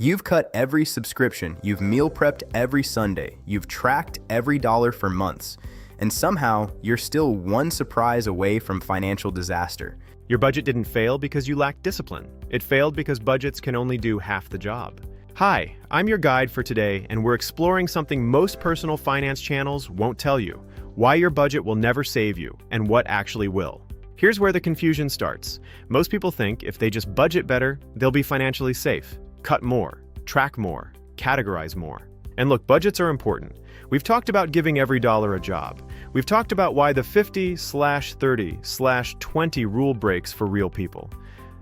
You've cut every subscription, you've meal prepped every Sunday, you've tracked every dollar for months, and somehow you're still one surprise away from financial disaster. Your budget didn't fail because you lacked discipline. It failed because budgets can only do half the job. Hi, I'm your guide for today, and we're exploring something most personal finance channels won't tell you: why your budget will never save you and what actually will. Here's where the confusion starts. Most people think if they just budget better, they'll be financially safe. Cut more, track more, categorize more. And look, budgets are important. We've talked about giving every dollar a job. We've talked about why the 50/30/20 rule breaks for real people.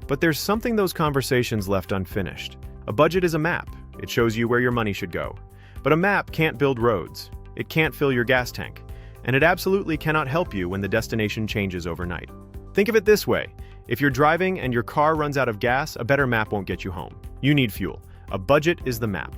But there's something those conversations left unfinished. A budget is a map. It shows you where your money should go. But a map can't build roads. It can't fill your gas tank. And it absolutely cannot help you when the destination changes overnight. Think of it this way. If you're driving and your car runs out of gas, a better map won't get you home. You need fuel. A budget is the map.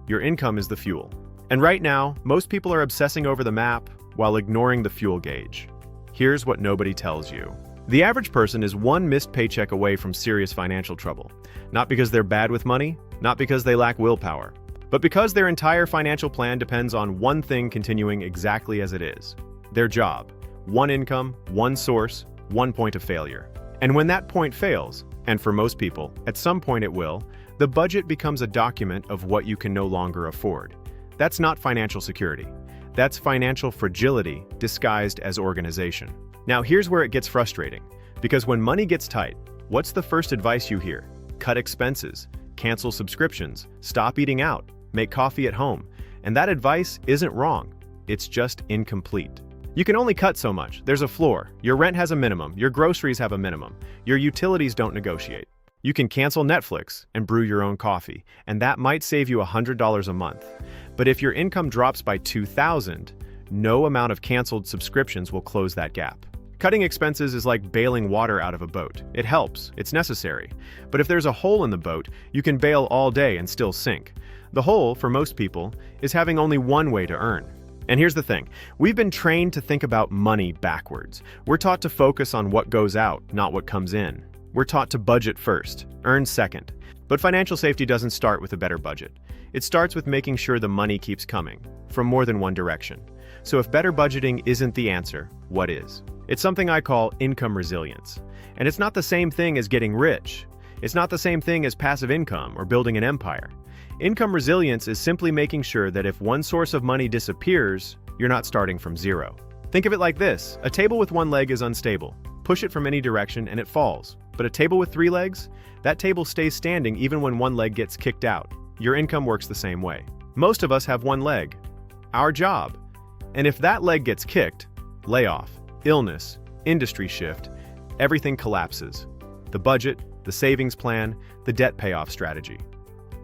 Your income is the fuel. And right now, most people are obsessing over the map while ignoring the fuel gauge. Here's what nobody tells you. The average person is one missed paycheck away from serious financial trouble. Not because they're bad with money, not because they lack willpower, but because their entire financial plan depends on one thing continuing exactly as it is: their job. One income, one source, one point of failure. And when that point fails, and for most people, at some point it will, the budget becomes a document of what you can no longer afford. That's not financial security. That's financial fragility disguised as organization. Now here's where it gets frustrating, because when money gets tight, what's the first advice you hear? Cut expenses, cancel subscriptions, stop eating out, make coffee at home. And that advice isn't wrong. It's just incomplete. You can only cut so much. There's a floor. Your rent has a minimum. Your groceries have a minimum. Your utilities don't negotiate. You can cancel Netflix and brew your own coffee, and that might save you $100 a month. But if your income drops by $2,000, no amount of canceled subscriptions will close that gap. Cutting expenses is like bailing water out of a boat. It helps, it's necessary. But if there's a hole in the boat, you can bail all day and still sink. The hole, for most people, is having only one way to earn. And here's the thing, we've been trained to think about money backwards. We're taught to focus on what goes out, not what comes in. We're taught to budget first, earn second. But financial safety doesn't start with a better budget. It starts with making sure the money keeps coming, from more than one direction. So if better budgeting isn't the answer, what is? It's something I call income resilience. And it's not the same thing as getting rich. It's not the same thing as passive income or building an empire. Income resilience is simply making sure that if one source of money disappears, you're not starting from zero. Think of it like this: a table with one leg is unstable. Push it from any direction and it falls. But a table with 3 legs? That table stays standing even when one leg gets kicked out. Your income works the same way. Most of us have one leg, our job. And if that leg gets kicked, layoff, illness, industry shift, everything collapses. The budget, the savings plan, the debt payoff strategy.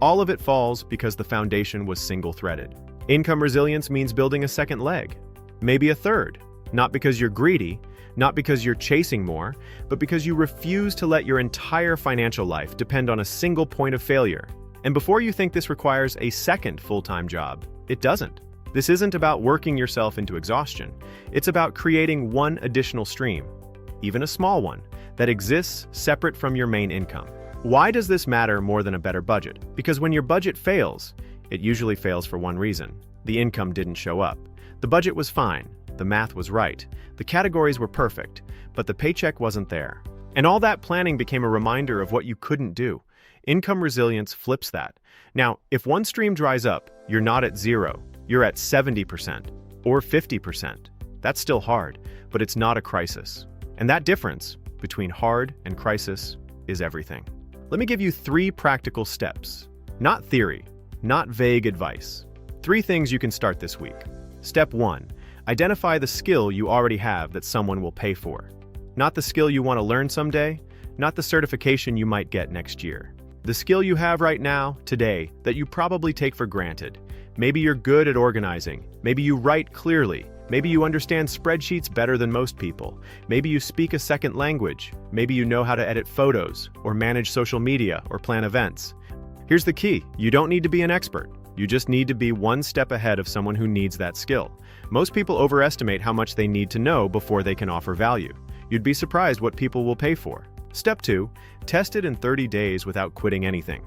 All of it falls because the foundation was single-threaded. Income resilience means building a second leg, maybe a third, not because you're greedy, not because you're chasing more, but because you refuse to let your entire financial life depend on a single point of failure. And before you think this requires a second full-time job, it doesn't. This isn't about working yourself into exhaustion. It's about creating one additional stream, even a small one, that exists separate from your main income. Why does this matter more than a better budget? Because when your budget fails, it usually fails for one reason: the income didn't show up. The budget was fine, the math was right, the categories were perfect, but the paycheck wasn't there. And all that planning became a reminder of what you couldn't do. Income resilience flips that. Now, if one stream dries up, you're not at 0, you're at 70% or 50%. That's still hard, but it's not a crisis. And that difference between hard and crisis is everything. Let me give you 3 practical steps. Not theory, not vague advice. 3 things you can start this week. Step 1. Identify the skill you already have that someone will pay for. Not the skill you want to learn someday, not the certification you might get next year. The skill you have right now, today, that you probably take for granted. Maybe you're good at organizing. Maybe you write clearly. Maybe you understand spreadsheets better than most people. Maybe you speak a second language. Maybe you know how to edit photos, or manage social media, or plan events. Here's the key: you don't need to be an expert. You just need to be one step ahead of someone who needs that skill. Most people overestimate how much they need to know before they can offer value. You'd be surprised what people will pay for. Step 2, test it in 30 days without quitting anything.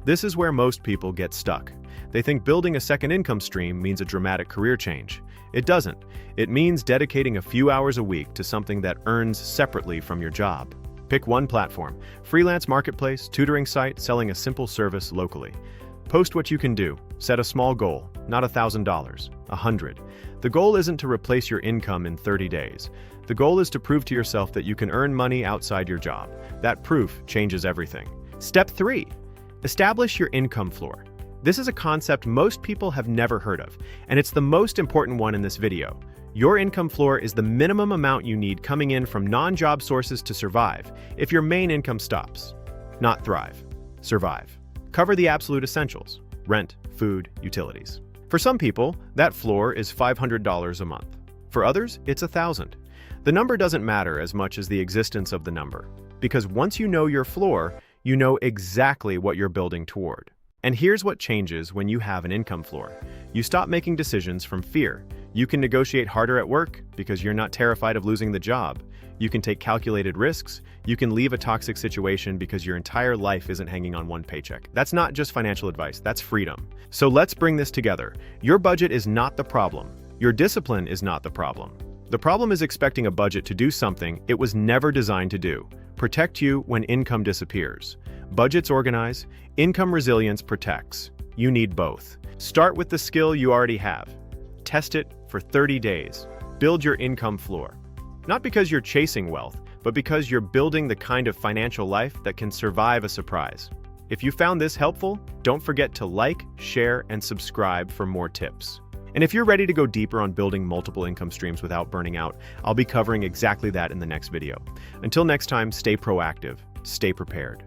This is where most people get stuck. They think building a second income stream means a dramatic career change. It doesn't. It means dedicating a few hours a week to something that earns separately from your job. Pick one platform: freelance marketplace, tutoring site, selling a simple service locally. Post what you can do. Set a small goal, not $1,000, 100. The goal isn't to replace your income in 30 days. The goal is to prove to yourself that you can earn money outside your job. That proof changes everything. Step 3. Establish your income floor. This is a concept most people have never heard of, and it's the most important one in this video. Your income floor is the minimum amount you need coming in from non-job sources to survive if your main income stops. Not thrive. Survive. Cover the absolute essentials: rent, food, utilities. For some people, that floor is $500 a month. For others, it's $1,000. The number doesn't matter as much as the existence of the number, because once you know your floor, you know exactly what you're building toward. And here's what changes when you have an income floor. You stop making decisions from fear. You can negotiate harder at work because you're not terrified of losing the job. You can take calculated risks. You can leave a toxic situation because your entire life isn't hanging on one paycheck. That's not just financial advice, that's freedom. So let's bring this together. Your budget is not the problem. Your discipline is not the problem. The problem is expecting a budget to do something it was never designed to do: protect you when income disappears. Budgets organize, income resilience protects. You need both. Start with the skill you already have. Test it for 30 days. Build your income floor. Not because you're chasing wealth, but because you're building the kind of financial life that can survive a surprise. If you found this helpful, don't forget to like, share, and subscribe for more tips. And if you're ready to go deeper on building multiple income streams without burning out, I'll be covering exactly that in the next video. Until next time, stay proactive, stay prepared.